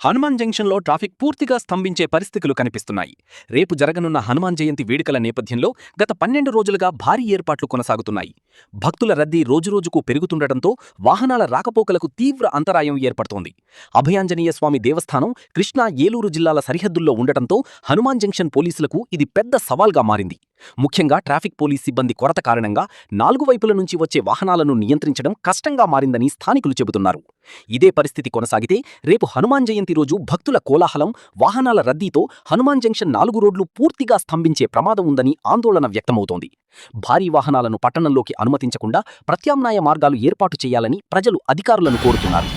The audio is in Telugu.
హనుమాన్ జంక్షన్లో ట్రాఫిక్ పూర్తిగా స్తంభించే పరిస్థితులు కనిపిస్తున్నాయి. రేపు జరగనున్న హనుమాన్ జయంతి వేడుకల నేపథ్యంలో గత 12 రోజులుగా భారీ ఏర్పాట్లు కొనసాగుతున్నాయి. భక్తుల రద్దీ రోజురోజుకు పెరుగుతుండటంతో వాహనాల రాకపోకలకు తీవ్ర అంతరాయం ఏర్పడుతోంది. అభయాంజనేయ స్వామి దేవస్థానం కృష్ణా, ఏలూరు జిల్లాల సరిహద్దుల్లో ఉండటంతో హనుమాన్ జంక్షన్ పోలీసులకు ఇది పెద్ద సవాల్గా మారింది. ముఖ్యంగా ట్రాఫిక్ పోలీస్ సిబ్బంది కొరత కారణంగా 4 వైపుల నుంచి వచ్చే వాహనాలను నియంత్రించడం కష్టంగా మారిందని స్థానికులు చెబుతున్నారు. ఇదే పరిస్థితి కొనసాగితే రేపు హనుమాన్ జయంతి రోజు భక్తుల కోలాహలం, వాహనాల రద్దీతో హనుమాన్ జంక్షన్ 4 రోడ్లు పూర్తిగా స్తంభించే ప్రమాదం ఉందని ఆందోళన వ్యక్తమవుతోంది. భారీ వాహనాలను పట్టణంలోకి అనుమతించకుండా ప్రత్యామ్నాయ మార్గాలు ఏర్పాటు చేయాలని ప్రజలు అధికారులను కోరుతున్నారు.